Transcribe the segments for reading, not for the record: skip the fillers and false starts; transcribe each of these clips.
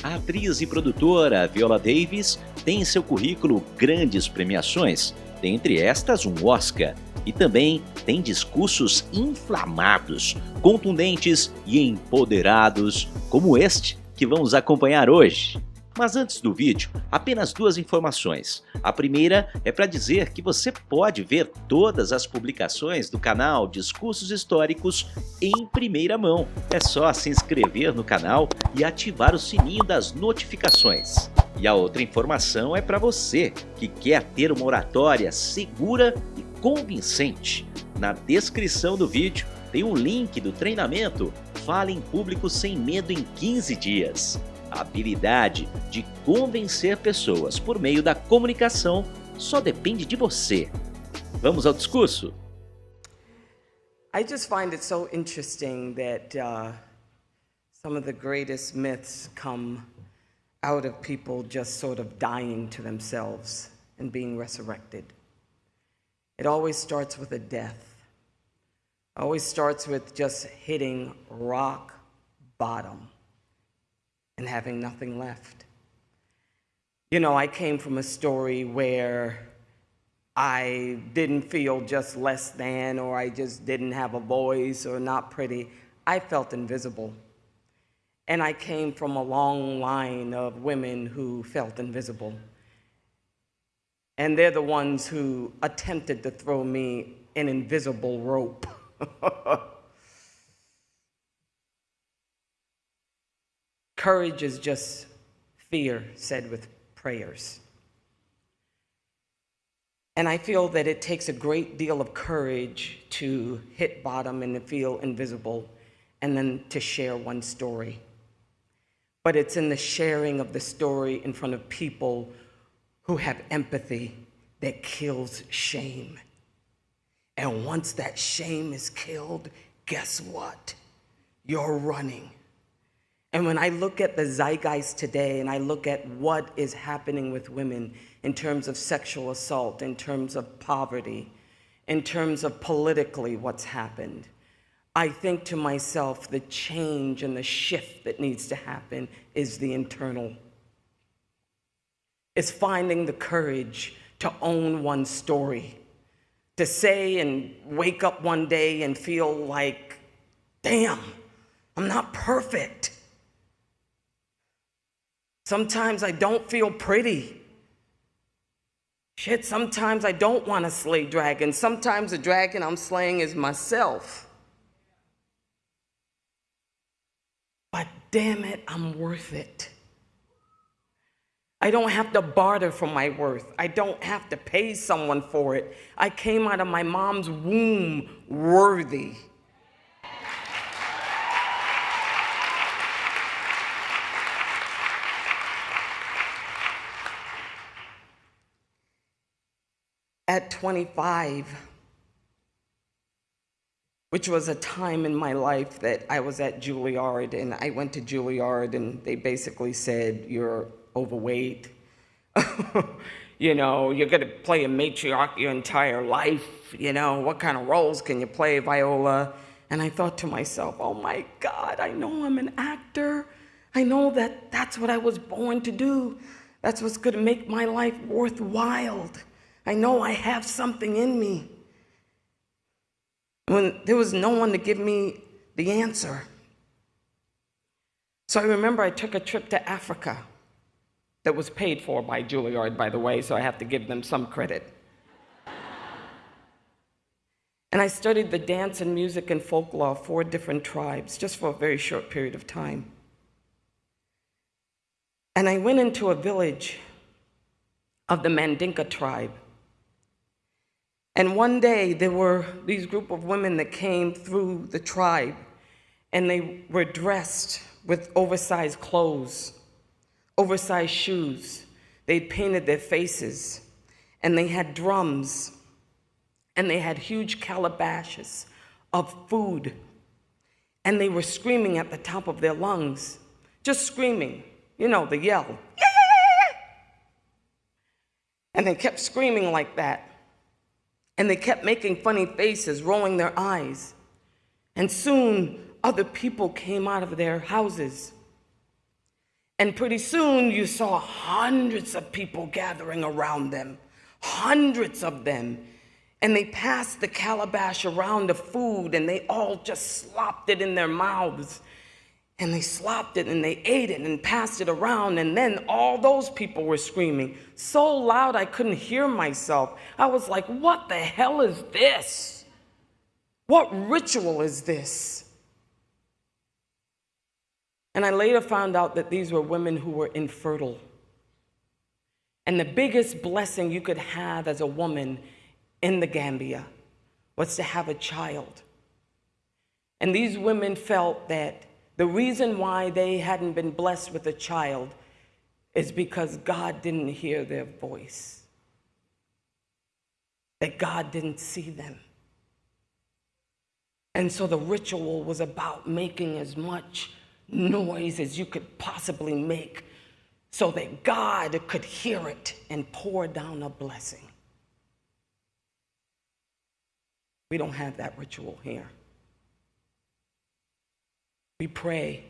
A atriz e produtora Viola Davis tem em seu currículo grandes premiações, dentre estas um Oscar, e também tem discursos inflamados, contundentes e empoderados, como este que vamos acompanhar hoje. Mas antes do vídeo, apenas duas informações. A primeira é para dizer que você pode ver todas as publicações do canal Discursos Históricos em primeira mão. É só se inscrever no canal e ativar o sininho das notificações. E a outra informação é para você que quer ter uma oratória segura e convincente. Na descrição do vídeo tem um link do treinamento Fale em Público Sem Medo em 15 dias. A habilidade de convencer pessoas por meio da comunicação só depende de você. Vamos ao discurso? I just find it so interesting that some of the greatest myths come out of people just sort of dying to themselves and being resurrected. It always starts with a death. It always starts with just hitting rock bottom and having nothing left. You know, I came from a story where I didn't feel just less than, or I just didn't have a voice or not pretty. I felt invisible. And I came from a long line of women who felt invisible. And they're the ones who attempted to throw me an invisible rope. Courage is just fear said with prayers. And I feel that it takes a great deal of courage to hit bottom and to feel invisible and then to share one story. But it's in the sharing of the story in front of people who have empathy that kills shame. And once that shame is killed, guess what? You're running. And when I look at the zeitgeist today and I look at what is happening with women in terms of sexual assault, in terms of poverty, in terms of politically what's happened, I think to myself the change and the shift that needs to happen is the internal. It's finding the courage to own one's story, to say and wake up one day and feel like, damn, I'm not perfect. Sometimes I don't feel pretty. Shit, sometimes I don't want to slay dragons. Sometimes the dragon I'm slaying is myself. But damn it, I'm worth it. I don't have to barter for my worth. I don't have to pay someone for it. I came out of my mom's womb worthy. At 25, which was a time in my life that I was at Juilliard, and I went to Juilliard and they basically said, you're overweight. You know, you're gonna play a matriarch your entire life. You know, what kind of roles can you play, Viola? And I thought to myself, oh my God, I know I'm an actor. I know that that's what I was born to do. That's what's gonna make my life worthwhile. I know I have something in me. When there was no one to give me the answer. So I remember I took a trip to Africa that was paid for by Juilliard, by the way, so I have to give them some credit. And I studied the dance and music and folklore of 4 different tribes, just for a very short period of time. And I went into a village of the Mandinka tribe. And one day, there were these group of women that came through the tribe, and they were dressed with oversized clothes, oversized shoes. They'd painted their faces, and they had drums, and they had huge calabashes of food, and they were screaming at the top of their lungs, just screaming, you know, the yell. Yeah, yeah, yeah, yeah. And they kept screaming like that. And they kept making funny faces, rolling their eyes. And soon, other people came out of their houses. And pretty soon you saw hundreds of people gathering around them, hundreds of them. And they passed the calabash around the food and they all just slopped it in their mouths. And they slopped it and they ate it and passed it around. And then all those people were screaming so loud I couldn't hear myself. I was like, what the hell is this? What ritual is this? And I later found out that these were women who were infertile. And the biggest blessing you could have as a woman in the Gambia was to have a child. And these women felt that the reason why they hadn't been blessed with a child is because God didn't hear their voice, that God didn't see them. And so the ritual was about making as much noise as you could possibly make so that God could hear it and pour down a blessing. We don't have that ritual here. We pray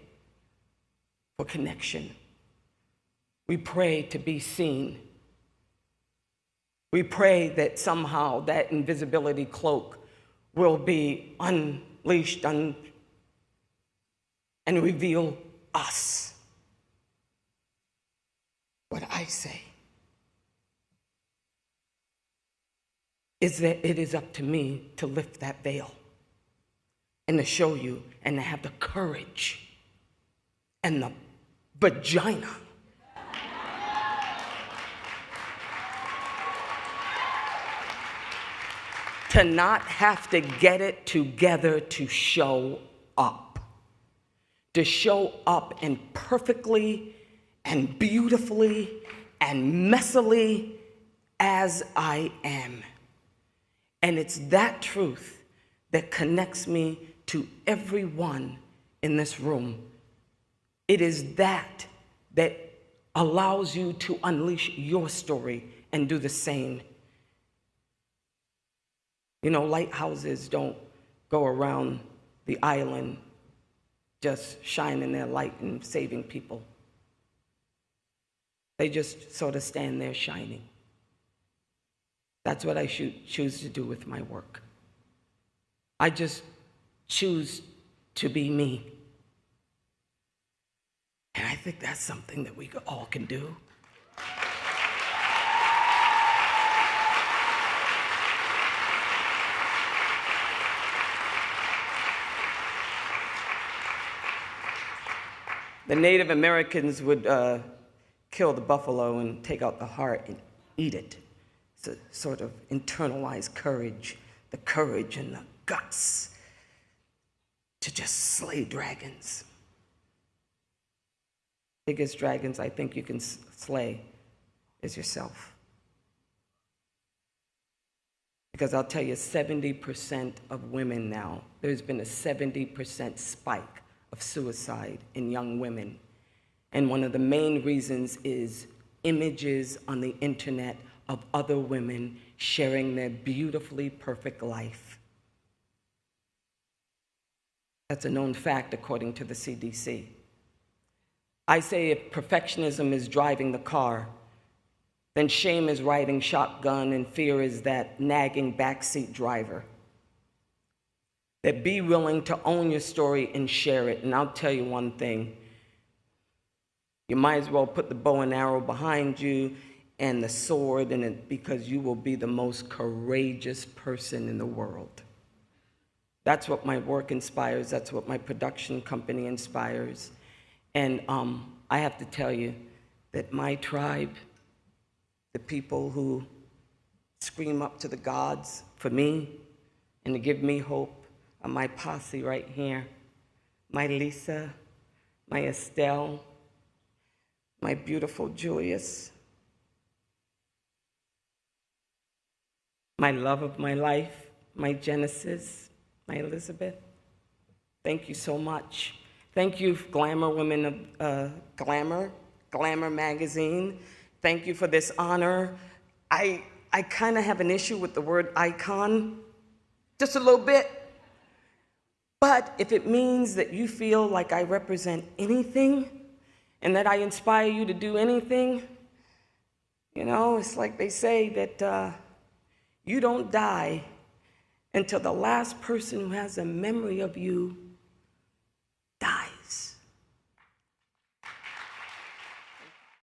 for connection. We pray to be seen. We pray that somehow that invisibility cloak will be unleashed and reveal us. What I say is that it is up to me to lift that veil and to show you and to have the courage and the vagina to not have to get it together to show up. To show up and perfectly and beautifully and messily as I am. And it's that truth that connects me to everyone in this room. It is that allows you to unleash your story and do the same. You know, lighthouses don't go around the island just shining their light and saving people. They just sort of stand there shining. That's what I choose to do with my work. I just choose to be me. And I think that's something that we all can do. The Native Americans would kill the buffalo and take out the heart and eat it. It's a sort of internalized courage, the courage and the guts to just slay dragons. Biggest dragons I think you can slay is yourself. Because I'll tell you, 70% of women now, there's been a 70% spike of suicide in young women. And one of the main reasons is images on the internet of other women sharing their beautifully perfect life. That's a known fact according to the CDC. I say if perfectionism is driving the car, then shame is riding shotgun and fear is that nagging backseat driver. That be willing to own your story and share it. And I'll tell you one thing. You might as well put the bow and arrow behind you and the sword in it, because you will be the most courageous person in the world. That's what my work inspires. That's what my production company inspires. And I have to tell you that my tribe, the people who scream up to the gods for me and to give me hope, are my posse right here. My Lisa, my Estelle, my beautiful Julius, my love of my life, my Genesis, my Elizabeth. Thank you so much. Thank you, Glamour Women of Glamour Magazine. Thank you for this honor. I kind of have an issue with the word icon, just a little bit. But if it means that you feel like I represent anything, and that I inspire you to do anything, you know, it's like they say that you don't die until the last person who has a memory of you